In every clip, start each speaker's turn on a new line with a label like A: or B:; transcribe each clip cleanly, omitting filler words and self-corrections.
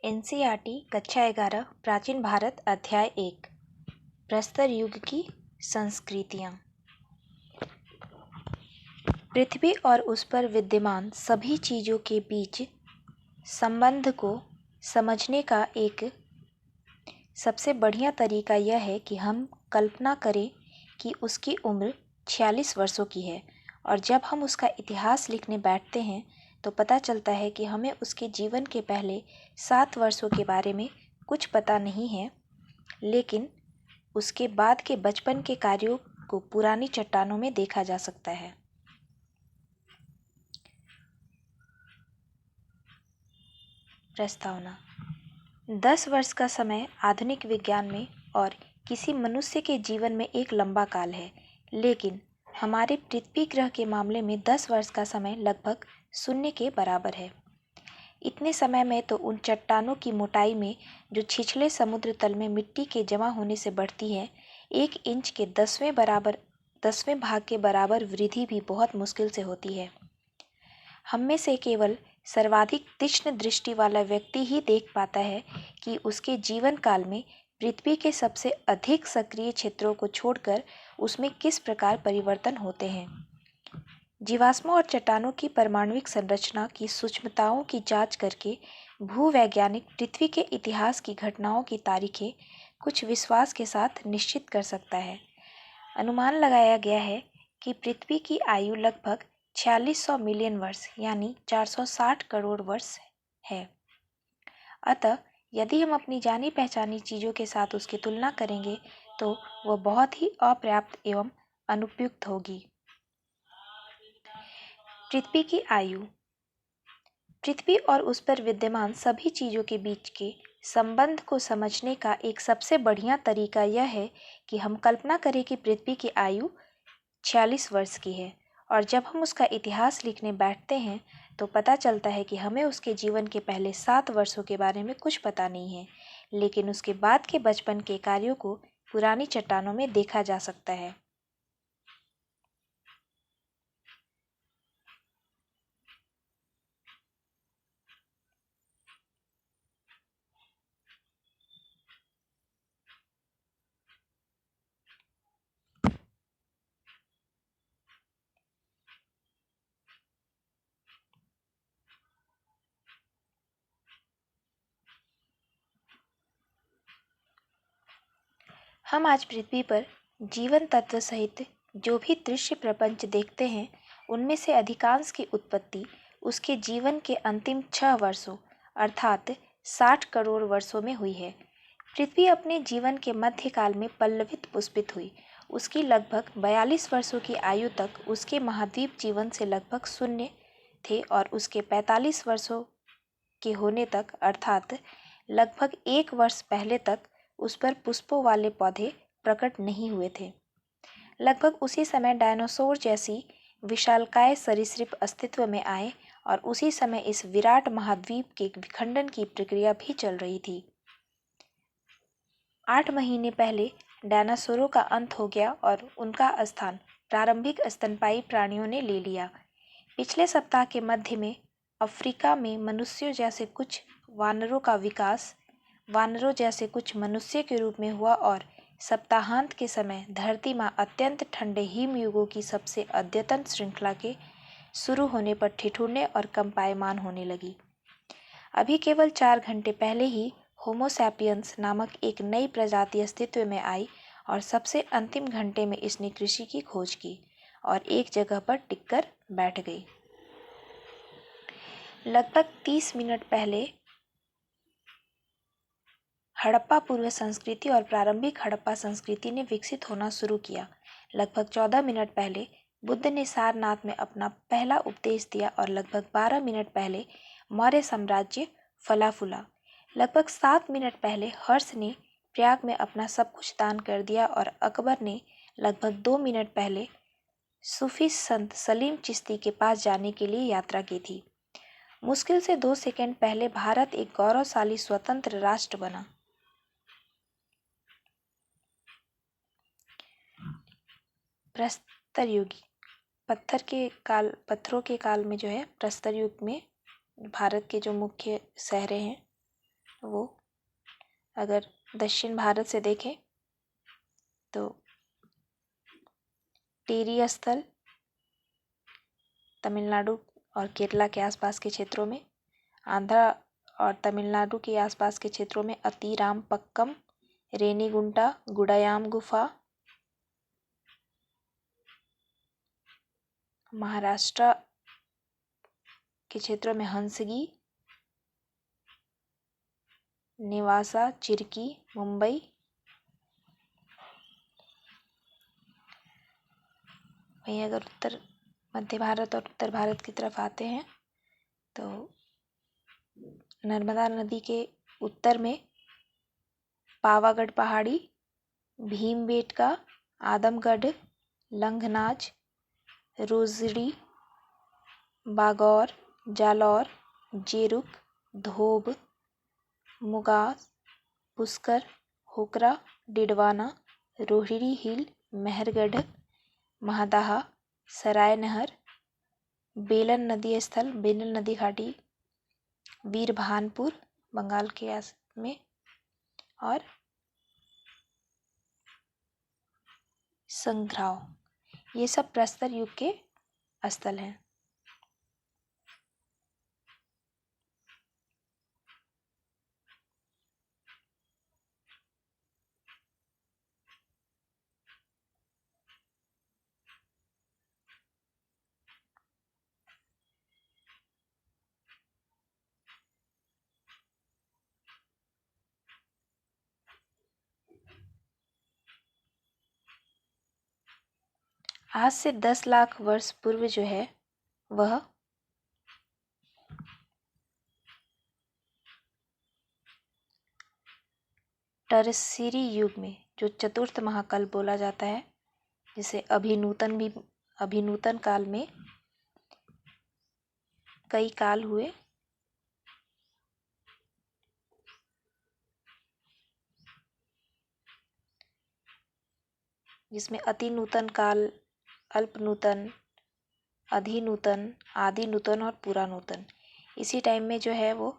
A: NCERT कक्षा 11 प्राचीन भारत अध्याय 1 प्रस्तर युग की संस्कृतियाँ। पृथ्वी और उस पर विद्यमान सभी चीज़ों के बीच संबंध को समझने का एक सबसे बढ़िया तरीका यह है कि हम कल्पना करें कि उसकी उम्र 46 वर्षों की है, और जब हम उसका इतिहास लिखने बैठते हैं तो पता चलता है कि हमें उसके जीवन के पहले 7 वर्षों के बारे में कुछ पता नहीं है, लेकिन उसके बाद के बचपन के कार्यों को पुरानी चट्टानों में देखा जा सकता है। प्रस्तावना। 10 वर्ष का समय आधुनिक विज्ञान में और किसी मनुष्य के जीवन में एक लंबा काल है, लेकिन हमारे पृथ्वी ग्रह के मामले में 10 वर्ष का समय लगभग शून्य के बराबर है। इतने समय में तो उन चट्टानों की मोटाई में जो छिछले समुद्र तल में मिट्टी के जमा होने से बढ़ती है, 1 इंच के 10वें भाग के बराबर वृद्धि भी बहुत मुश्किल से होती है। हम में से केवल सर्वाधिक तीक्ष्ण दृष्टि वाला व्यक्ति ही देख पाता है कि उसके जीवन काल में पृथ्वी के सबसे अधिक सक्रिय क्षेत्रों को छोड़कर उसमें किस प्रकार परिवर्तन होते हैं। जीवाश्मों और चट्टानों की परमाणुविक संरचना की सूक्ष्मताओं की जांच करके भूवैज्ञानिक पृथ्वी के इतिहास की घटनाओं की तारीखें कुछ विश्वास के साथ निश्चित कर सकता है। अनुमान लगाया गया है कि पृथ्वी की आयु लगभग 4600 मिलियन वर्ष यानी 460 करोड़ वर्ष है। अतः यदि हम अपनी जानी पहचानी चीज़ों के साथ उसकी तुलना करेंगे तो वह बहुत ही अपर्याप्त एवं अनुपयुक्त होगी। पृथ्वी की आयु। पृथ्वी और उस पर विद्यमान सभी चीज़ों के बीच के संबंध को समझने का एक सबसे बढ़िया तरीका यह है कि हम कल्पना करें कि पृथ्वी की आयु 46 वर्ष की है, और जब हम उसका इतिहास लिखने बैठते हैं तो पता चलता है कि हमें उसके जीवन के पहले 7 वर्षों के बारे में कुछ पता नहीं है, लेकिन उसके बाद के बचपन के कार्यों को पुरानी चट्टानों में देखा जा सकता है। हम आज पृथ्वी पर जीवन तत्व सहित जो भी दृश्य प्रपंच देखते हैं, उनमें से अधिकांश की उत्पत्ति उसके जीवन के अंतिम 6 वर्षों अर्थात 60 करोड़ वर्षों में हुई है। पृथ्वी अपने जीवन के मध्यकाल में पल्लवित पुष्पित हुई। उसकी लगभग 42 वर्षों की आयु तक उसके महाद्वीप जीवन से लगभग शून्य थे, और उसके 45 वर्षों के होने तक अर्थात लगभग 1 वर्ष पहले तक उस पर पुष्पों वाले पौधे प्रकट नहीं हुए थे। लगभग उसी समय डायनासोर जैसी विशालकाय सरीसृप अस्तित्व में आए, और उसी समय इस विराट महाद्वीप के विखंडन की प्रक्रिया भी चल रही थी। 8 महीने पहले डायनासोरों का अंत हो गया और उनका स्थान प्रारंभिक स्तनपायी प्राणियों ने ले लिया। पिछले सप्ताह के मध्य में अफ्रीका में मनुष्यों जैसे कुछ वानरों का विकास वानरों जैसे कुछ मनुष्य के रूप में हुआ, और सप्ताहांत के समय धरती माँ अत्यंत ठंडे हिमयुगों की सबसे अद्यतन श्रृंखला के शुरू होने पर ठिठुरने और कंपायमान होने लगी। अभी केवल 4 घंटे पहले ही होमो सैपियंस नामक एक नई प्रजाति अस्तित्व में आई, और सबसे अंतिम घंटे में इसने कृषि की खोज की और एक जगह पर टिककर बैठ गई। लगभग 30 मिनट पहले हड़प्पा पूर्व संस्कृति और प्रारंभिक हड़प्पा संस्कृति ने विकसित होना शुरू किया। लगभग 14 मिनट पहले बुद्ध ने सारनाथ में अपना पहला उपदेश दिया, और लगभग 12 मिनट पहले मौर्य साम्राज्य फला फूला। लगभग 7 मिनट पहले हर्ष ने प्रयाग में अपना सब कुछ दान कर दिया, और अकबर ने लगभग 2 मिनट पहले सूफी संत सलीम चिश्ती के पास जाने के लिए यात्रा की थी। मुश्किल से 2 सेकंड पहले भारत एक गौरवशाली स्वतंत्र राष्ट्र बना। प्रस्तर युग। पत्थरों के काल में जो है प्रस्तर युग में भारत के जो मुख्य शहरें हैं वो अगर दक्षिण भारत से देखें तो टेरी स्थल तमिलनाडु और केरला के आसपास के क्षेत्रों में, आंध्रा और तमिलनाडु के आसपास के क्षेत्रों में अतिरामपक्कम, रेनीगुंटा, गुडायाम गुफा, महाराष्ट्र के क्षेत्रों में हंसगी, नेवासा, चिरकी, मुंबई। वहीं अगर उत्तर मध्य भारत और उत्तर भारत की तरफ आते हैं तो नर्मदा नदी के उत्तर में पावागढ़ पहाड़ी, भीमबेटका, आदमगढ़, लंघनाज, रोजड़ी, बागौर, जालौर, जेरुक, धोब, मुगास, पुष्कर, होकरा, डिडवाना, रोहिणी हिल, मेहरगढ़, महदाहा, सरायनहर, बेलन नदी स्थल, बेलन नदी घाटी, वीरभानपुर बंगाल के में, और संग्राव। ये सब प्रस्तर युग के स्थल हैं। आज से 10 लाख वर्ष पूर्व जो है वह टरसीरी युग में, जो चतुर्थ महाकल्प बोला जाता है, जिसे अभिनूतन काल में कई काल हुए, जिसमें अति नूतन काल, अल्प नूतन, अधिनूतन, आदि नूतन और पूरा नूतन। इसी टाइम में जो है वो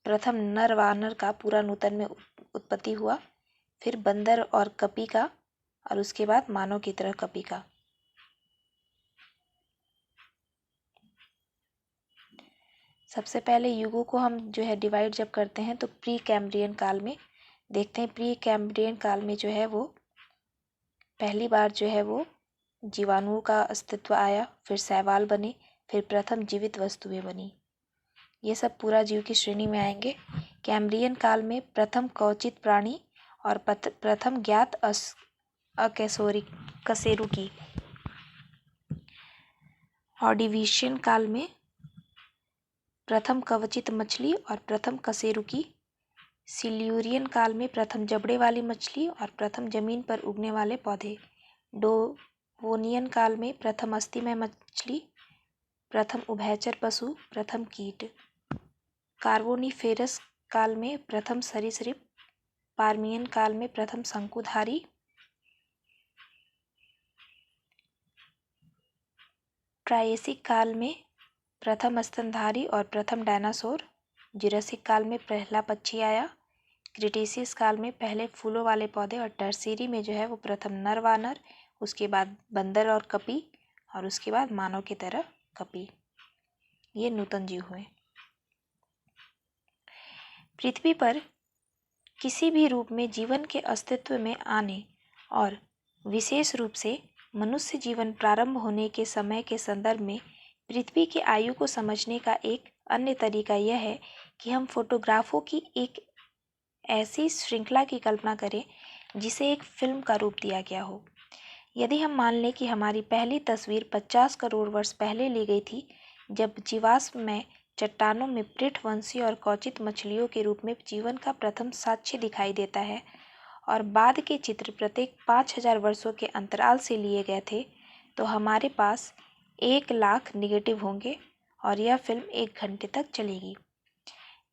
A: प्रथम नर वानर का पूरा नूतन में उत्पत्ति हुआ, फिर बंदर और कपि का, और उसके बाद मानव की तरह कपि का। सबसे पहले युगों को हम जो है डिवाइड जब करते हैं तो प्री कैम्ब्रियन काल में देखते हैं। प्री कैम्ब्रियन काल में जो है वो पहली बार जो है वो जीवाणुओं का अस्तित्व आया, फिर शैवाल बने, फिर प्रथम जीवित वस्तुएं बनी। ये सब पूरा जीव की श्रेणी में आएंगे। कैम्ब्रियन काल में प्रथम कवचित प्राणी और प्रथम ज्ञात कशेरुकी। ऑर्डिविशियन काल में प्रथम कवचित मछली और प्रथम कशेरुकी। सिल्यूरियन काल में प्रथम जबड़े वाली मछली और प्रथम जमीन पर उगने वाले पौधे। डोवोनियन काल में प्रथम अस्थिमय मछली, प्रथम उभयचर पशु, प्रथम कीट। कार्बोनिफेरस काल में प्रथम सरीसृप। पार्मियन काल में प्रथम शंकुधारी। ट्रायसिक काल में प्रथम स्तनधारी और प्रथम डायनासोर। जुरासिक काल में पहला पक्षी आया। क्रिटेशियस काल में पहले फूलों वाले पौधे, और टर्सीरी में जो है वो प्रथम नर वानर, उसके बाद बंदर और कपि, और उसके बाद मानव की तरह कपि। ये नूतन जीव हुए। पृथ्वी पर किसी भी रूप में जीवन के अस्तित्व में आने और विशेष रूप से मनुष्य जीवन प्रारंभ होने के समय के संदर्भ में पृथ्वी की आयु को समझने का एक अन्य तरीका यह है कि हम फोटोग्राफों की एक ऐसी श्रृंखला की कल्पना करें जिसे एक फिल्म का रूप दिया गया हो। यदि हम मान लें कि हमारी पहली तस्वीर 50 करोड़ वर्ष पहले ली गई थी, जब जीवाश्म में चट्टानों में पृष्ठवंशी और कवचित मछलियों के रूप में जीवन का प्रथम साक्ष्य दिखाई देता है, और बाद के चित्र प्रत्येक 5000 वर्षों के अंतराल से लिए गए थे, तो हमारे पास 1 लाख निगेटिव होंगे और यह फिल्म 1 घंटे तक चलेगी।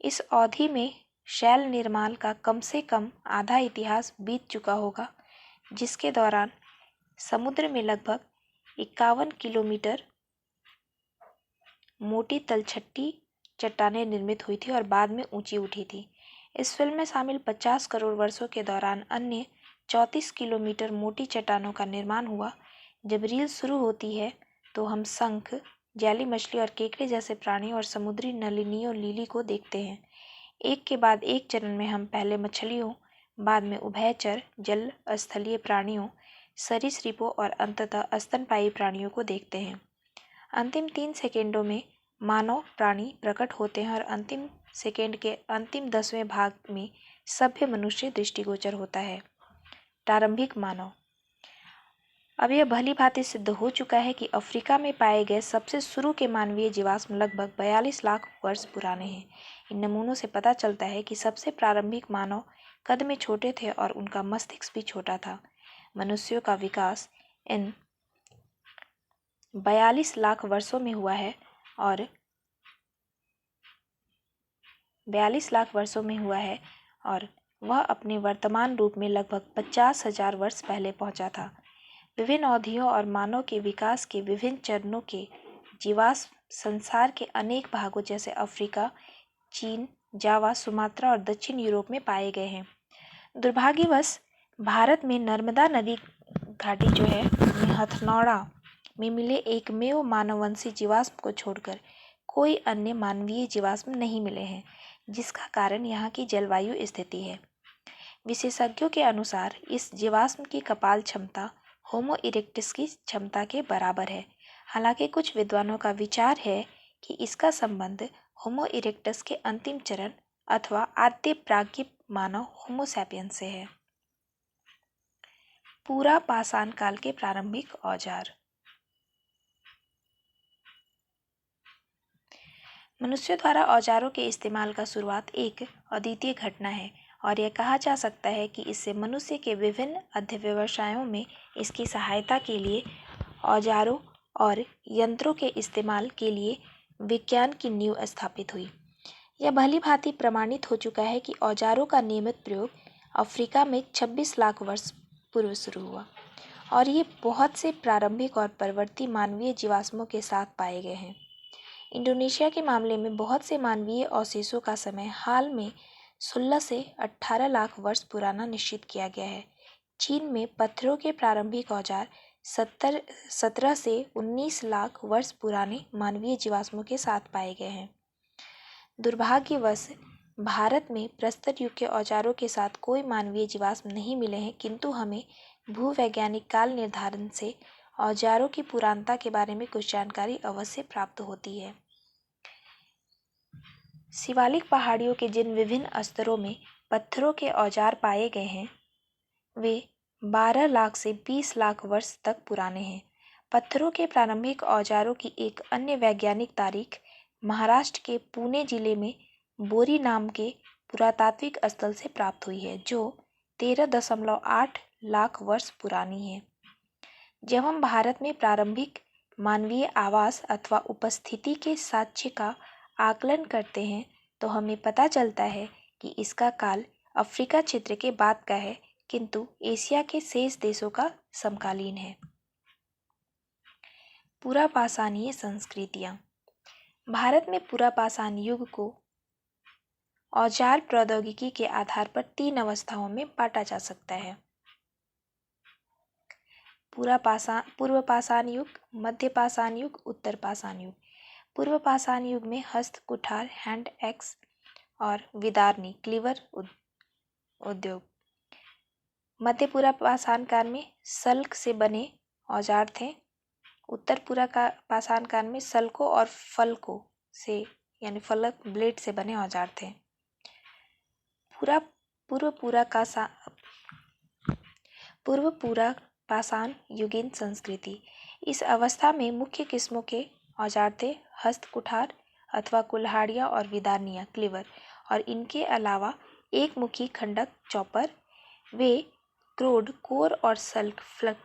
A: इस अवधि में शैल निर्माण का कम से कम आधा इतिहास बीत चुका होगा, जिसके दौरान समुद्र में लगभग 51 किलोमीटर मोटी तलछटी चट्टानें निर्मित हुई थी और बाद में ऊंची उठी थी। इस फिल्म में शामिल 50 करोड़ वर्षों के दौरान अन्य 34 किलोमीटर मोटी चट्टानों का निर्माण हुआ। जब रील शुरू होती है तो हम शंख, जैली मछली और केकड़े जैसे प्राणियों और समुद्री नलिनियों लिली को देखते हैं। एक के बाद एक चरण में हम पहले मछलियों, बाद में उभयचर जल स्थलीय प्राणियों, सरीसृपों और अंततः स्तनपायी प्राणियों को देखते हैं। अंतिम 3 सेकेंडों में मानव प्राणी प्रकट होते हैं और अंतिम सेकेंड के अंतिम 10वें भाग में सभ्य मनुष्य दृष्टिगोचर होता है। प्रारंभिक मानव। अब यह भली भांति सिद्ध हो चुका है कि अफ्रीका में पाए गए सबसे शुरू के मानवीय जीवाश्म लगभग 42 लाख वर्ष पुराने हैं। इन नमूनों से पता चलता है कि सबसे प्रारंभिक मानव कद में छोटे थे और उनका मस्तिष्क भी छोटा था। मनुष्यों का विकास इन 42 लाख वर्षों में हुआ है और 42 लाख वर्षों में हुआ है और वह अपने वर्तमान रूप में लगभग 50,000 वर्ष पहले पहुंचा था। विभिन्न अवधियों और मानव के विकास के विभिन्न चरणों के जीवाश्म संसार के अनेक भागों जैसे अफ्रीका, चीन, जावा, सुमात्रा और दक्षिण यूरोप में पाए गए हैं। दुर्भाग्यवश भारत में नर्मदा नदी घाटी जो है में हथनौड़ा में मिले एकमेव मानववंशी जीवाश्म को छोड़कर कोई अन्य मानवीय जीवाश्म नहीं मिले हैं, जिसका कारण यहाँ की जलवायु स्थिति है। विशेषज्ञों के अनुसार इस जीवाश्म की कपाल क्षमता होमो इरेक्टस की क्षमता के बराबर है। हालांकि कुछ विद्वानों का विचार है कि इसका संबंध होमो इरेक्टस के अंतिम चरण अथवा आद्य प्राज्ञ मानव होमो सैपियंस से है। पूरा पाषाण काल के प्रारंभिक औजार। मनुष्य द्वारा औजारों के इस्तेमाल का शुरुआत एक अद्वितीय घटना है और यह कहा जा सकता है कि इससे मनुष्य के विभिन्न अध्यवसायों में इसकी सहायता के लिए औजारों और यंत्रों के इस्तेमाल के लिए विज्ञान की नींव स्थापित हुई। यह भली भांति प्रमाणित हो चुका है कि औजारों का नियमित प्रयोग अफ्रीका में 26 लाख वर्ष पूर्व शुरू हुआ और ये बहुत से प्रारंभिक और परवर्ती मानवीय जीवाश्मों के साथ पाए गए हैं। इंडोनेशिया के मामले में बहुत से मानवीय अवशेषों का समय हाल में 16 से 18 लाख वर्ष पुराना निश्चित किया गया है। चीन में पत्थरों के प्रारंभिक औजार 17 से 19 लाख वर्ष पुराने मानवीय जीवाश्मों के साथ पाए गए हैं। दुर्भाग्यवश भारत में प्रस्तर युग के औजारों के साथ कोई मानवीय जीवाश्म नहीं मिले हैं, किंतु हमें भूवैज्ञानिक काल निर्धारण से औजारों की पुरानता के बारे में कुछ जानकारी अवश्य प्राप्त होती है। शिवालिक पहाड़ियों के जिन विभिन्न स्तरों में पत्थरों के औजार पाए गए हैं वे 12 लाख से 20 लाख वर्ष तक पुराने हैं। पत्थरों के प्रारंभिक औजारों की एक अन्य वैज्ञानिक तारीख महाराष्ट्र के पुणे जिले में बोरी नाम के पुरातात्विक स्थल से प्राप्त हुई है, जो 13.8 लाख वर्ष पुरानी है। जब हम भारत में प्रारंभिक मानवीय आवास अथवा उपस्थिति के साक्ष्य का आकलन करते हैं तो हमें पता चलता है कि इसका काल अफ्रीका क्षेत्र के बाद का है, किंतु एशिया के शेष देशों का समकालीन है। पुरापाषाणीय संस्कृतियाँ। भारत में पुरापाषाण युग को औजार प्रौद्योगिकी के आधार पर 3 अवस्थाओं में बांटा जा सकता है। पूर्व पाषाण युग, मध्य पाषाण युग, उत्तर पाषाण युग। पूर्व पाषाण युग में हस्त कुठार, हैंड एक्स और विदारनी क्लीवर उद्योग। मध्य पूरा पाषाण काल में सल्क से बने औजार थे। उत्तर पूरा का पाषाण काल में सल्कों और फलकों से यानी फलक ब्लेड से बने औजार थे। पूर्व पूरा पाषाण युगीन संस्कृति। इस अवस्था में मुख्य किस्मों के औजार थे हस्त कुठार अथवा कुल्हाड़ियाँ और विदारनियाँ क्लीवर, और इनके अलावा एक मुखी खंडक चॉपर। वे क्रोड कोर और सल्क फ्लक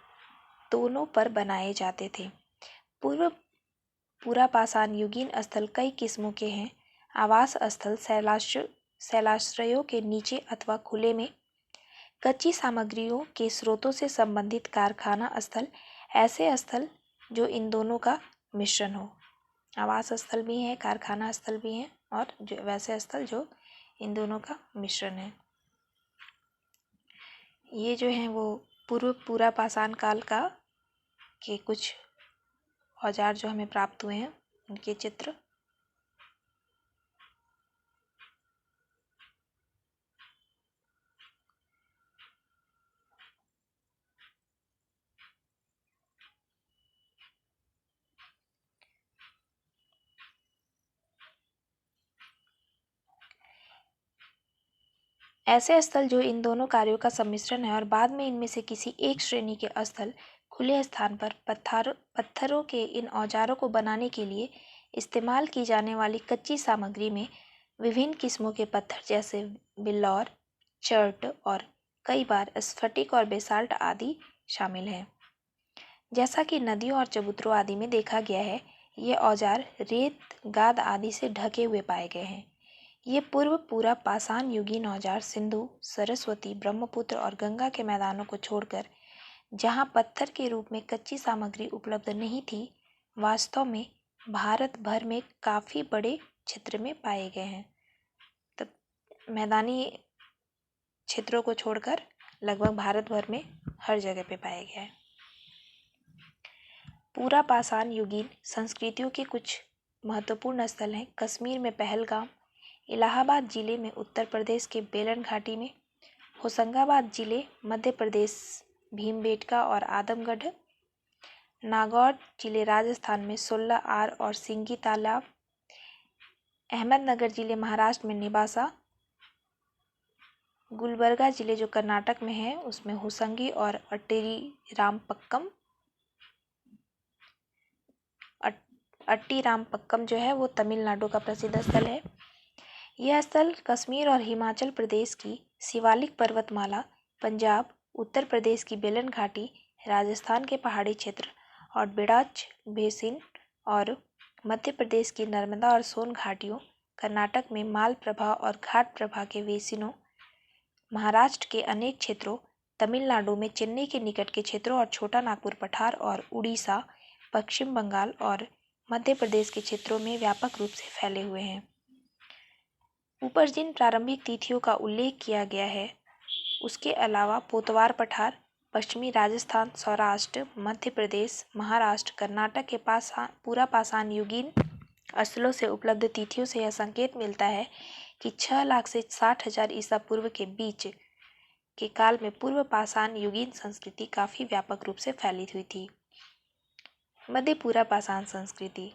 A: दोनों पर बनाए जाते थे। पूरा पाषाण युगीन स्थल कई किस्मों के हैं। आवास स्थल शैलाश्रयों के नीचे अथवा खुले में, कच्ची सामग्रियों के स्रोतों से संबंधित कारखाना स्थल, ऐसे स्थल जो इन दोनों का मिश्रण हो। आवास स्थल भी हैं, कारखाना स्थल भी हैं और जो वैसे स्थल जो इन दोनों का मिश्रण है। ये जो है वो पूरा पाषाण काल का के कुछ औजार जो हमें प्राप्त हुए हैं उनके चित्र। ऐसे स्थल जो इन दोनों कार्यों का सम्मिश्रण है और बाद में इनमें से किसी एक श्रेणी के स्थल खुले स्थान पर पत्थरों के इन औजारों को बनाने के लिए इस्तेमाल की जाने वाली कच्ची सामग्री में विभिन्न किस्मों के पत्थर जैसे बिल्लौर, चर्ट और कई बार स्फटिक और बेसाल्ट आदि शामिल हैं। जैसा कि नदियों और चबूतरों आदि में देखा गया है, ये औजार रेत, गाद आदि से ढके हुए पाए गए हैं। ये पूरा पाषाण युगीन औजार सिंधु, सरस्वती, ब्रह्मपुत्र और गंगा के मैदानों को छोड़कर जहां पत्थर के रूप में कच्ची सामग्री उपलब्ध नहीं थी, वास्तव में भारत भर में काफी बड़े क्षेत्र में पाए गए हैं। तब मैदानी क्षेत्रों को छोड़कर लगभग भारत भर में हर जगह पे पाया गया है। पूरा पाषाण युगीन संस्कृतियों के कुछ महत्वपूर्ण स्थल हैं। कश्मीर में पहलगाम, इलाहाबाद जिले में उत्तर प्रदेश के बेलन घाटी में, होशंगाबाद जिले मध्य प्रदेश भीमबेटका और आदमगढ़, नागौर जिले राजस्थान में 16 आर और सिंगी तालाब, अहमदनगर जिले महाराष्ट्र में निबासा, गुलबर्गा जिले जो कर्नाटक में है उसमें हुसंगी और अट्टीरामपक्कम जो है वो तमिलनाडु का प्रसिद्ध स्थल है। यह स्थल कश्मीर और हिमाचल प्रदेश की शिवालिक पर्वतमाला, पंजाब, उत्तर प्रदेश की बेलन घाटी, राजस्थान के पहाड़ी क्षेत्र और बिडाच बेसिन और मध्य प्रदेश की नर्मदा और सोन घाटियों, कर्नाटक में मालप्रभा और घाट प्रभा के बेसिनों, महाराष्ट्र के अनेक क्षेत्रों, तमिलनाडु में चेन्नई के निकट के क्षेत्रों और छोटा नागपुर पठार और उड़ीसा, पश्चिम बंगाल और मध्य प्रदेश के क्षेत्रों में व्यापक रूप से फैले हुए हैं। ऊपर जिन प्रारंभिक तिथियों का उल्लेख किया गया है उसके अलावा पोतवार पठार, पश्चिमी राजस्थान, सौराष्ट्र, मध्य प्रदेश, महाराष्ट्र, कर्नाटक के पास पूरा पाषाण युगीन स्थलों से उपलब्ध तिथियों से यह संकेत मिलता है कि 6 लाख से 60,000 ईसा पूर्व के बीच के काल में पूर्व पाषाण युगीन संस्कृति काफी व्यापक रूप से फैली हुई थी। मध्य पूरा पाषाण संस्कृति।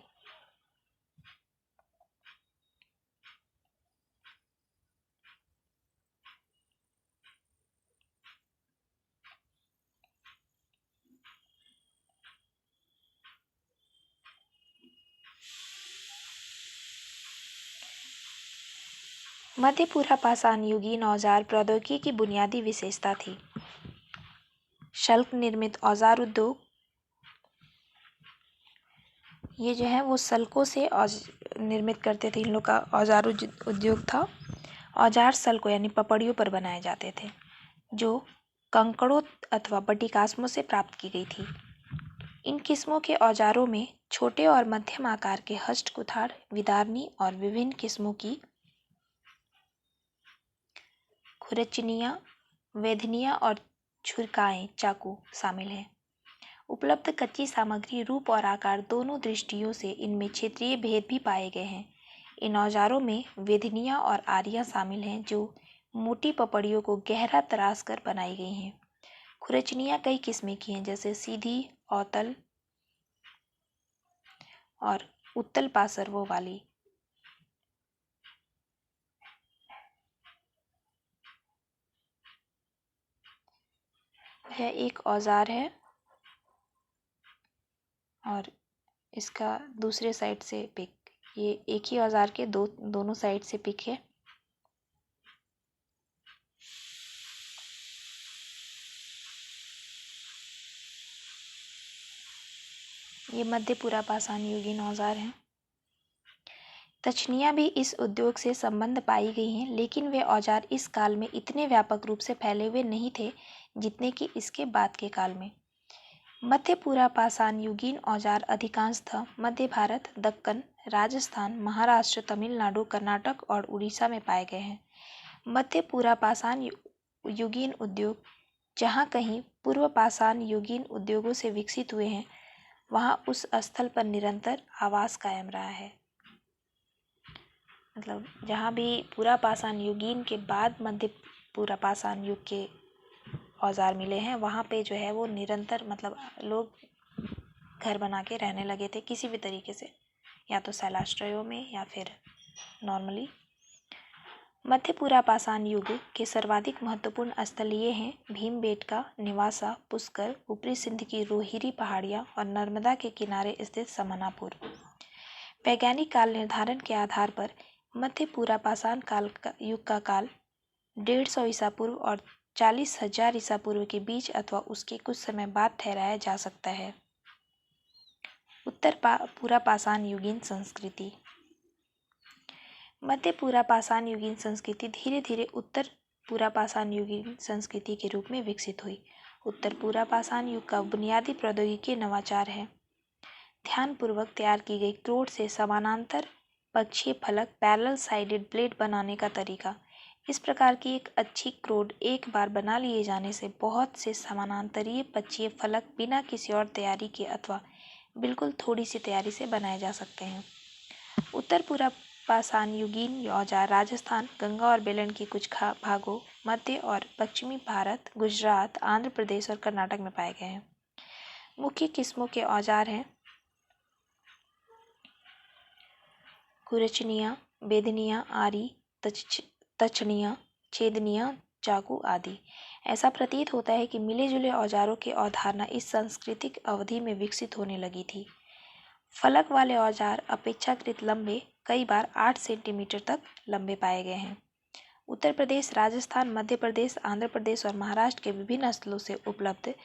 A: मध्य पूरा पाषाण युगीन औजार प्रौद्योगिकी की बुनियादी विशेषता थी। शल्क निर्मित औजार उद्योग, ये जो है वो सल्कों से निर्मित करते थे। इन लोग का औजार उद्योग था। औजार सल्कों यानी पपड़ियों पर बनाए जाते थे जो कंकड़ों अथवा बटीकास्मों से प्राप्त की गई थी। इन किस्मों के औजारों में छोटे और मध्यम आकार के हस्त कुठार, विदारनी और विभिन्न किस्मों की खुरचनियाँ, वेधनियाँ और छुरिकाएं, चाकू शामिल हैं। उपलब्ध कच्ची सामग्री, रूप और आकार दोनों दृष्टियों से इनमें क्षेत्रीय भेद भी पाए गए हैं। इन औजारों में वेधनियाँ और आरियाँ शामिल हैं जो मोटी पपड़ियों को गहरा तराश कर बनाई गई हैं। खुरचनियाँ कई किस्म की हैं जैसे सीधी, अवतल और उत्तल पार्श्वों वाली। यह एक औजार है और इसका दूसरे साइड से पिक, ये एक ही औजार के दोनों साइड से पिक है। ये मध्य पूरा पाषाण युगीन औजार हैं। तछनियाँ भी इस उद्योग से संबंध पाई गई हैं, लेकिन वे औजार इस काल में इतने व्यापक रूप से फैले हुए नहीं थे जितने कि इसके बाद के काल में। मध्य पूरा पाषाण युगीन औजार अधिकांशतः मध्य भारत, दक्कन, राजस्थान, महाराष्ट्र, तमिलनाडु, कर्नाटक और उड़ीसा में पाए गए हैं। मध्य पूरा पाषाण युगीन उद्योग जहाँ कहीं पूर्व पाषाण युगीन उद्योगों से विकसित हुए हैं, वहाँ उस स्थल पर निरंतर आवास कायम रहा है। मतलब जहाँ भी पूरा पाषाण युगीन के बाद मध्य पूरा पाषाण युग के औजार मिले हैं, वहाँ पे जो है वो निरंतर मतलब लोग घर बना के रहने लगे थे किसी भी तरीके से, या तो शैलाश्रयों में या फिर नॉर्मली। मध्य पूरा पाषाण युग के सर्वाधिक महत्वपूर्ण स्थल ये हैं: भीमबेटका, निवासा, पुष्कर, ऊपरी सिंध की रोहिरी पहाड़ियाँ और नर्मदा के किनारे स्थित समनापुर। वैज्ञानिक काल निर्धारण के आधार पर मध्य पूरा पाषाण युग का काल 150 ईसा पूर्व और 40,000 ईसा पूर्व के बीच अथवा उसके कुछ समय बाद ठहराया जा सकता है। पूरा पाषाण युगीन संस्कृति। मध्य पूरा पाषाण युगीन संस्कृति धीरे धीरे उत्तर पूरा पाषाण युगीन संस्कृति के रूप में विकसित हुई। उत्तर पूरा पाषाण युग का बुनियादी प्रौद्योगिकी नवाचार है ध्यानपूर्वक तैयार की गई क्रोड से समानांतर पक्षीय फलक पैरेलल साइडेड ब्लेड बनाने का तरीका। इस प्रकार की एक अच्छी क्रोड एक बार बना लिए जाने से बहुत से समानांतरीय पक्षीय फलक बिना किसी और तैयारी के अथवा बिल्कुल थोड़ी सी तैयारी से बनाए जा सकते हैं। उत्तर पूरा पाषाण युगीन औजार राजस्थान, गंगा और बेलन के कुछ भागों, मध्य और पश्चिमी भारत, गुजरात, आंध्र प्रदेश और कर्नाटक में पाए गए हैं। मुख्य किस्मों के औजार हैं खुरचनियाँ, बेदनियाँ, आरी, तछनियाँ, छेदनियाँ, चाकू आदि। ऐसा प्रतीत होता है कि मिले जुले औजारों की अवधारणा इस सांस्कृतिक अवधि में विकसित होने लगी थी। फलक वाले औजार अपेक्षाकृत लंबे, कई बार 8 सेंटीमीटर तक लंबे पाए गए हैं। उत्तर प्रदेश, राजस्थान, मध्य प्रदेश, आंध्र प्रदेश और महाराष्ट्र के विभिन्न स्थलों से उपलब्ध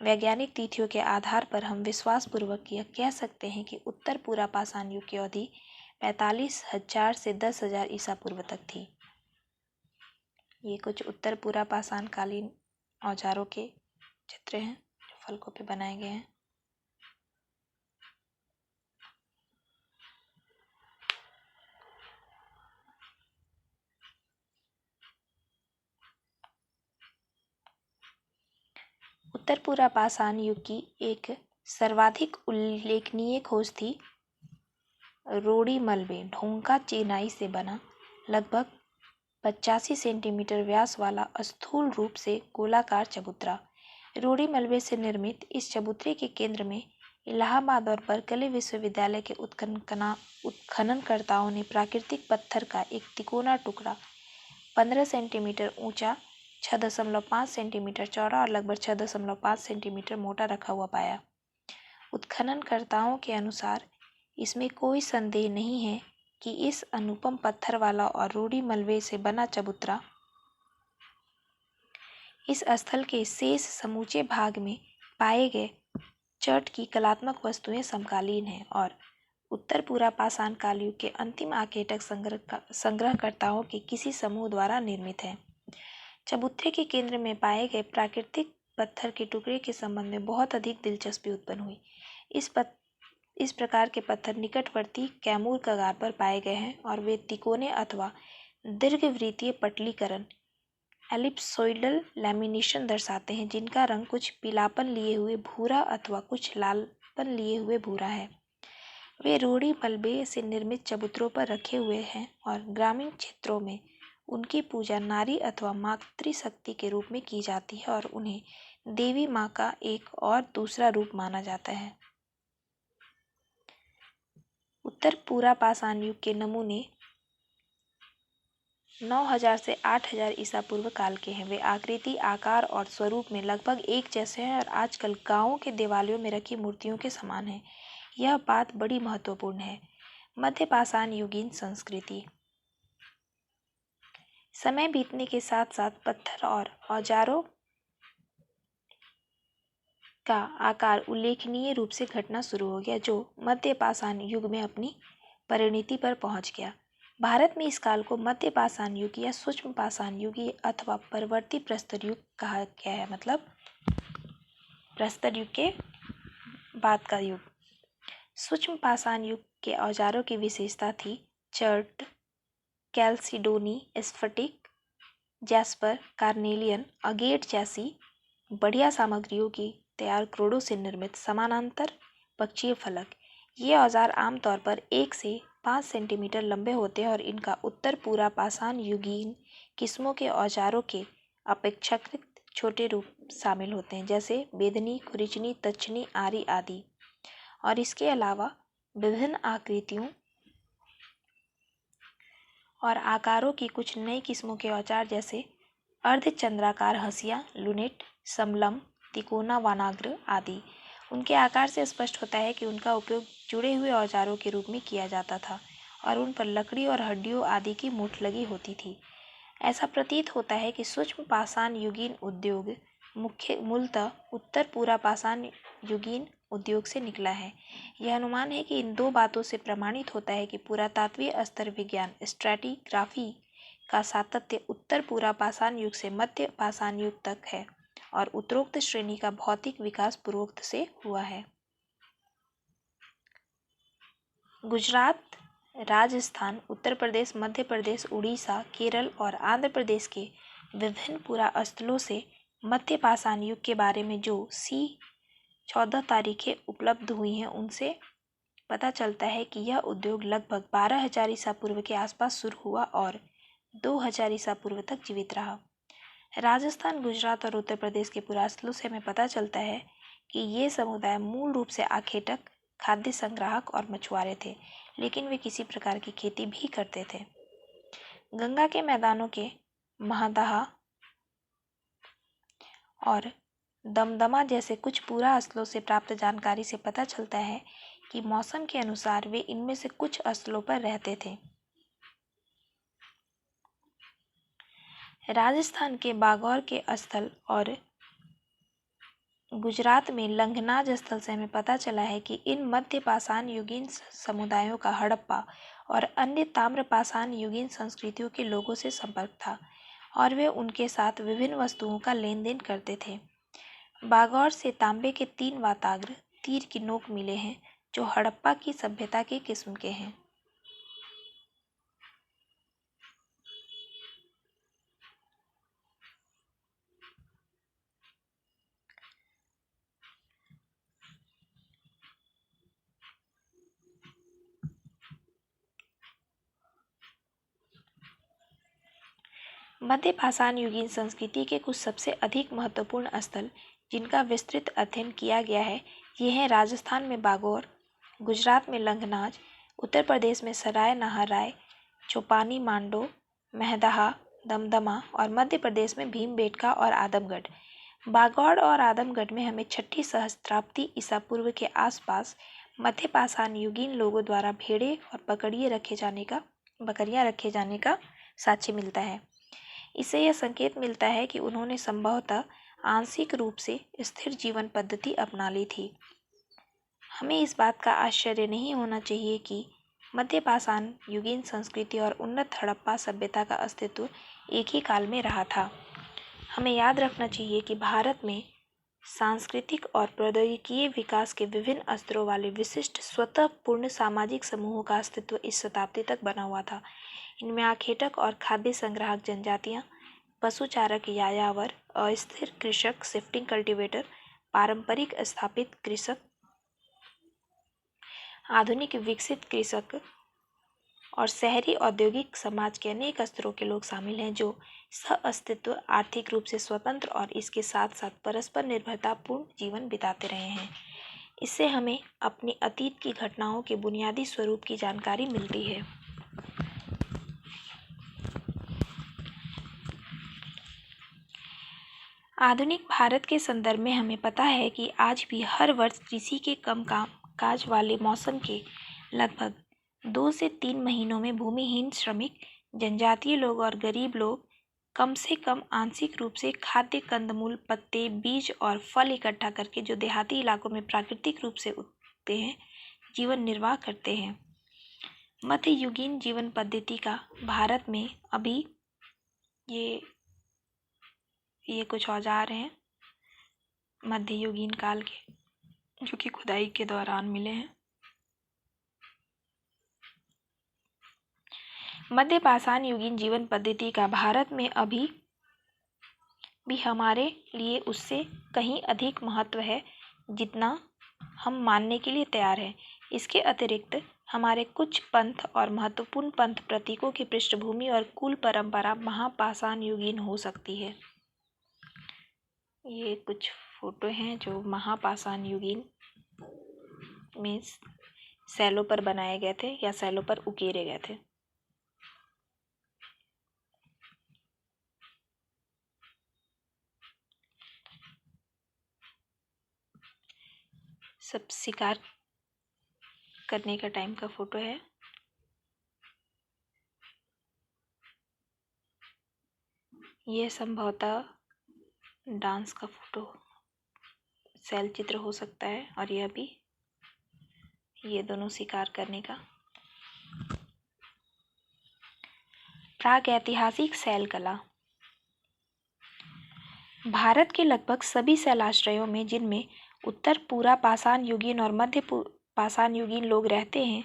A: वैज्ञानिक तिथियों के आधार पर हम विश्वासपूर्वक यह कह सकते हैं कि उत्तर पूरा पाषाण युग की अवधि 45,000 से 10,000 ईसा पूर्व तक थी। ये कुछ उत्तर पूरा पाषाण कालीन औजारों के चित्र हैं जो फलकों पे बनाए गए हैं। उत्तर पूरा पाषाण युग की एक सर्वाधिक उल्लेखनीय खोज थी रोड़ी मलबे ढोंका चिनाई से बना लगभग 85 सेंटीमीटर व्यास वाला स्थूल रूप से गोलाकार चबूतरा। रोड़ी मलबे से निर्मित इस चबूतरे के केंद्र में इलाहाबाद और बर्कले विश्वविद्यालय के उत्खननकर्ताओं ने प्राकृतिक पत्थर का एक तिकोना टुकड़ा 15 सेंटीमीटर ऊंचा, 6.5 सेंटीमीटर चौड़ा और लगभग 6.5 सेंटीमीटर मोटा रखा हुआ पाया। उत्खननकर्ताओं के अनुसार इसमें कोई संदेह नहीं है कि इस अनुपम पत्थर वाला और रोड़ी मलबे से बना चबूतरा इस स्थल के शेष समूचे भाग में पाए गए चर्ट की कलात्मक वस्तुएं समकालीन हैं और उत्तर पूरा पाषाण काल युग के अंतिम आकेटक संग्रहकर्ताओं के किसी समूह द्वारा निर्मित है। चबूतरे के केंद्र में पाए गए प्राकृतिक पत्थर के टुकड़े के संबंध में बहुत अधिक दिलचस्पी उत्पन्न हुई। इस प्रकार के पत्थर निकटवर्ती कैमूर कगार पर पाए गए हैं और वे तिकोने अथवा दीर्घवृत्तीय पटलीकरण एलिप्सोइडल लैमिनेशन दर्शाते हैं जिनका रंग कुछ पीलापन लिए हुए भूरा अथवा कुछ लालपन लिए हुए भूरा है। वे रोड़ी मलबे से निर्मित चबूतरों पर रखे हुए हैं और ग्रामीण क्षेत्रों में उनकी पूजा नारी अथवा मातृशक्ति के रूप में की जाती है और उन्हें देवी माँ का एक और दूसरा रूप माना जाता है। उत्तर पूरा पाषाण युग के नमूने 9,000 से 8,000 ईसा पूर्व काल के हैं। वे आकृति, आकार और स्वरूप में लगभग एक जैसे हैं और आजकल गांवों के देवालयों में रखी मूर्तियों के समान हैं। यह बात बड़ी महत्वपूर्ण है। मध्य पाषाण युगीन संस्कृति। समय बीतने के साथ साथ पत्थर और औजारों का आकार उल्लेखनीय रूप से घटना शुरू हो गया जो मध्य पाषाण युग में अपनी परिणति पर पहुंच गया। भारत में इस काल को मध्य पाषाण युग या सूक्ष्म पाषाण युग अथवा परवर्ती प्रस्तर युग कहा गया है, मतलब प्रस्तर युग के बाद का युग। सूक्ष्म पाषाण युग के औजारों की विशेषता थी चर्ट, कैल्सिडोनी, स्फटिक, जैस्पर, कार्नेलियन, अगेट जैसी बढ़िया सामग्रियों की तैयार क्रोडों से निर्मित समानांतर पक्षीय फलक। ये औजार आमतौर पर 1 से 5 सेंटीमीटर लंबे होते हैं और इनका उत्तर पूरा पाषाण युगीन किस्मों के औजारों के अपेक्षाकृत छोटे रूप शामिल होते हैं, जैसे बेदनी, खुरिचनी, तक्षनी, आरी आदि। और इसके अलावा विभिन्न आकृतियों और आकारों की कुछ नई किस्मों के औजार, जैसे अर्धचंद्राकार हंसिया, लुनेट, समलम, तिकोना, वानाग्र आदि। उनके आकार से स्पष्ट होता है कि उनका उपयोग जुड़े हुए औजारों के रूप में किया जाता था और उन पर लकड़ी और हड्डियों आदि की मूठ लगी होती थी। ऐसा प्रतीत होता है कि सूक्ष्म पाषाण युगीन उद्योग मूलतः उत्तर पूरा पाषाण युगीन उद्योग से निकला है। यह अनुमान है कि इन दो बातों से प्रमाणित होता है कि पुरातात्वीय स्तर विज्ञान स्ट्रैटिग्राफी का सातत्य उत्तर पूरा पाषाण युग से मध्य पाषाण युग तक है और उत्तरोक्त श्रेणी का भौतिक विकास पूर्वोक्त से हुआ है। गुजरात, राजस्थान, उत्तर प्रदेश, मध्य प्रदेश, उड़ीसा, केरल और आंध्र प्रदेश के विभिन्न पुरास्थलों से मध्य पाषाण युग के बारे में जो सी 14 तारीखें उपलब्ध हुई हैं, उनसे पता चलता है कि यह उद्योग लगभग 12,000 ईसा पूर्व के आसपास शुरू हुआ और 2,000 ईसा पूर्व तक जीवित रहा। राजस्थान, गुजरात और उत्तर प्रदेश के पुरास्थलों से हमें पता चलता है कि ये समुदाय मूल रूप से आखेटक, खाद्य संग्राहक और मछुआरे थे, लेकिन वे किसी प्रकार की खेती भी करते थे। गंगा के मैदानों के महदाह और दमदमा जैसे कुछ पुरास्थलों से प्राप्त जानकारी से पता चलता है कि मौसम के अनुसार वे इनमें से कुछ स्थलों पर रहते थे। राजस्थान के बागौर के स्थल और गुजरात में लंघनाज स्थल से हमें पता चला है कि इन मध्य पाषाण युगीन समुदायों का हड़प्पा और अन्य ताम्र पाषाण युगीन संस्कृतियों के लोगों से संपर्क था और वे उनके साथ विभिन्न वस्तुओं का लेन देन करते थे। बागौर से तांबे के 3 वाताग्र तीर की नोक मिले हैं जो हड़प्पा की सभ्यता के किस्म के हैं। मध्य पाषाण युगीन संस्कृति के कुछ सबसे अधिक महत्वपूर्ण स्थल जिनका विस्तृत अध्ययन किया गया है, ये हैं राजस्थान में बागौर, गुजरात में लंघनाज, उत्तर प्रदेश में सराय नहाराय, चौपानी, मांडो, महदाहा, दमदमा और मध्य प्रदेश में भीमबेटका और आदमगढ़। बागौर और आदमगढ़ में हमें 6ठी सहस्त्राब्दी ईसा पूर्व के आसपास मध्य पाषाण युगीन लोगों द्वारा भेड़े और बकरियां रखे जाने का साक्ष्य मिलता है। इससे यह संकेत मिलता है कि उन्होंने संभवतः आंशिक रूप से स्थिर जीवन पद्धति अपना ली थी। हमें इस बात का आश्चर्य नहीं होना चाहिए कि मध्य पाषाण युगीन संस्कृति और उन्नत हड़प्पा सभ्यता का अस्तित्व एक ही काल में रहा था। हमें याद रखना चाहिए कि भारत में सांस्कृतिक और प्रौद्योगिकीय विकास के विभिन्न स्तरों वाले विशिष्ट स्वतः पूर्ण सामाजिक समूहों का अस्तित्व इस शताब्दी तक बना हुआ था। इनमें आखेटक और खाद्य संग्राहक जनजातियां, पशुचारक यायावर, अस्थिर कृषक शिफ्टिंग कल्टीवेटर, पारंपरिक स्थापित कृषक, आधुनिक विकसित कृषक और शहरी औद्योगिक समाज के अनेक स्तरों के लोग शामिल हैं जो सह-अस्तित्व, आर्थिक रूप से स्वतंत्र और इसके साथ साथ परस्पर निर्भरतापूर्ण जीवन बिताते रहे हैं। इससे हमें अपनी अतीत की घटनाओं के बुनियादी स्वरूप की जानकारी मिलती है। आधुनिक भारत के संदर्भ में हमें पता है कि आज भी हर वर्ष कृषि के कम काज वाले मौसम के लगभग 2 से 3 महीनों में भूमिहीन श्रमिक, जनजातीय लोग और गरीब लोग कम से कम आंशिक रूप से खाद्य, कंदमूल, पत्ते, बीज और फल इकट्ठा करके जो देहाती इलाकों में प्राकृतिक रूप से उगते हैं, जीवन निर्वाह करते हैं। मध्ययुगीन जीवन पद्धति का भारत में अभी ये कुछ औजार हैं मध्ययुगीन काल के जो कि खुदाई के दौरान मिले हैं। मध्य पाषाण युगीन जीवन पद्धति का भारत में अभी भी हमारे लिए उससे कहीं अधिक महत्व है जितना हम मानने के लिए तैयार हैं। इसके अतिरिक्त हमारे कुछ पंथ और महत्वपूर्ण पंथ प्रतीकों की पृष्ठभूमि और कुल परंपरा महापाषाण युगीन हो सकती है। ये कुछ फोटो हैं जो महापाषाण युगीन में सैलों पर बनाए गए थे या सैलों पर उकेरे गए थे। सब शिकार करने का टाइम का फोटो है। यह संभवतः डांस का फोटो शैल चित्र हो सकता है और यह भी ये दोनों शिकार करने का। प्राग ऐतिहासिक शैल कला। भारत के लगभग सभी शैलाश्रयों में जिनमें उत्तर पूरा पाषाण युगीन और मध्य पाषाण युगीन लोग रहते हैं,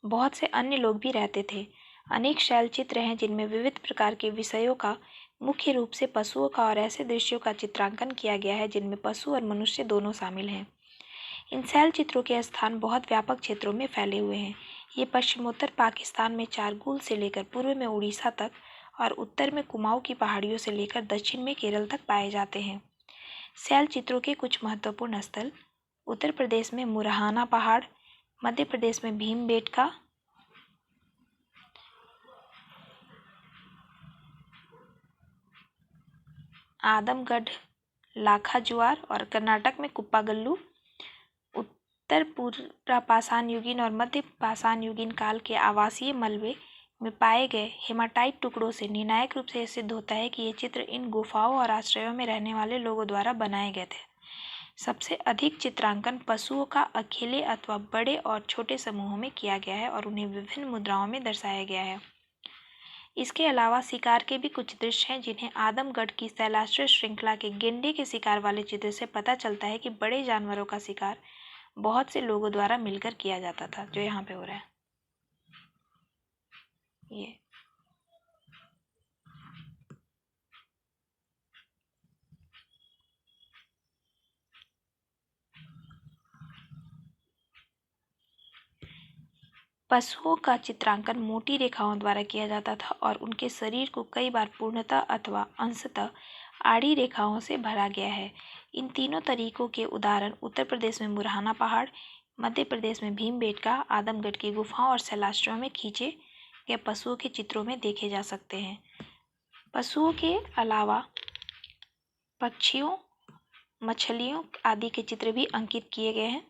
A: बहुत से अन्य लोग भी रहते थे। अनेक शैल चित्र हैं जिनमें विविध प्रकार के विषयों का, मुख्य रूप से पशुओं का और ऐसे दृश्यों का चित्रांकन किया गया है जिनमें पशु और मनुष्य दोनों शामिल हैं। इन शैल चित्रों के स्थान बहुत व्यापक क्षेत्रों में फैले हुए हैं। ये पश्चिमोत्तर पाकिस्तान में चारगुल से लेकर पूर्व में उड़ीसा तक और उत्तर में कुमाऊं की पहाड़ियों से लेकर दक्षिण में केरल तक पाए जाते हैं। शैल चित्रों के कुछ महत्वपूर्ण स्थल: उत्तर प्रदेश में मुरहाना पहाड़, मध्य प्रदेश में भीमबेटका, आदमगढ़ लाखा जुआर और कर्नाटक में कुप्पागल्लू। उत्तर पूर्व पाषाण युगीन और मध्य पाषाण युगीन काल के आवासीय मलबे में पाए गए हेमाटाइट टुकड़ों से निर्णायक रूप से यह सिद्ध होता है कि ये चित्र इन गुफाओं और आश्रयों में रहने वाले लोगों द्वारा बनाए गए थे। सबसे अधिक चित्रांकन पशुओं का अकेले अथवा बड़े और छोटे समूहों में किया गया है और उन्हें विभिन्न मुद्राओं में दर्शाया गया है। इसके अलावा शिकार के भी कुछ दृश्य हैं जिन्हें आदमगढ़ की शैलाश्रय श्रृंखला के गेंडे के शिकार वाले चित्र से पता चलता है कि बड़े जानवरों का शिकार बहुत से लोगों द्वारा मिलकर किया जाता था, जो यहाँ पे हो रहा है। ये पशुओं का चित्रांकन मोटी रेखाओं द्वारा किया जाता था और उनके शरीर को कई बार पूर्णतः अथवा अंशतः आड़ी रेखाओं से भरा गया है। इन तीनों तरीकों के उदाहरण उत्तर प्रदेश में मुरहाना पहाड़, मध्य प्रदेश में भीमबेटका, आदमगढ़ की गुफाओं और शैलाश्रयों में खींचे गए पशुओं के चित्रों में देखे जा सकते हैं। पशुओं के अलावा पक्षियों, मछलियों आदि के चित्र भी अंकित किए गए हैं।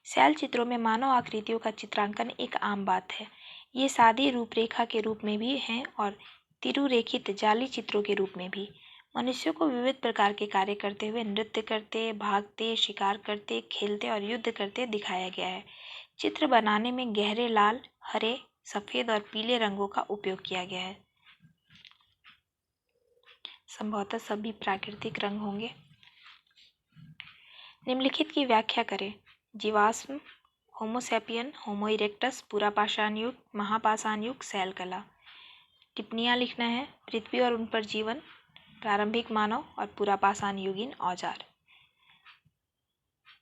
A: शैल चित्रों में मानव आकृतियों का चित्रांकन एक आम बात है। ये सादी रूपरेखा के रूप में भी हैं और तिरुरेखित जाली चित्रों के रूप में भी। मनुष्यों को विविध प्रकार के कार्य करते हुए नृत्य करते, भागते, शिकार करते, खेलते और युद्ध करते दिखाया गया है। चित्र बनाने में गहरे लाल, हरे, सफेद और पीले रंगों का उपयोग किया गया है। संभवतः सभी प्राकृतिक रंग होंगे। निम्नलिखित की व्याख्या करें। जीवाश्म, होमोसेपियन, होमो इरेक्टस, पूरा पाषाण युग, महापाषाण युग, शैल कला। टिप्पणियाँ लिखना है। पृथ्वी और उन पर जीवन, प्रारंभिक मानव और पूरा पाषाण युगीन औजार।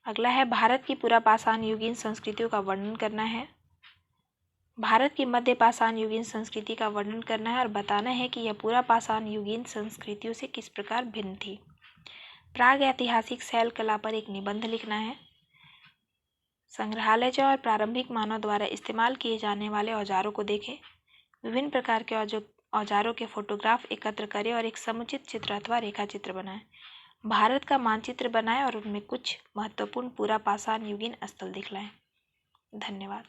A: अगला है भारत की पूरा पाषाण युगीन संस्कृतियों का वर्णन करना है। भारत की मध्य पाषाण युगीन संस्कृति का वर्णन करना है और बताना है कि यह पूरा पाषाण युगीन संस्कृतियों से किस प्रकार भिन्न थी। प्राग ऐतिहासिक शैल कला पर एक निबंध लिखना है। संग्रहालय जाओ और प्रारंभिक मानव द्वारा इस्तेमाल किए जाने वाले औजारों को देखें। विभिन्न प्रकार के औजारों के फोटोग्राफ एकत्र करें और एक समुचित चित्र अथवा रेखा चित्र बनाएं। भारत का मानचित्र बनाएं और उनमें कुछ महत्वपूर्ण पूरा पाषाण युगीन स्थल दिखलाएं। धन्यवाद।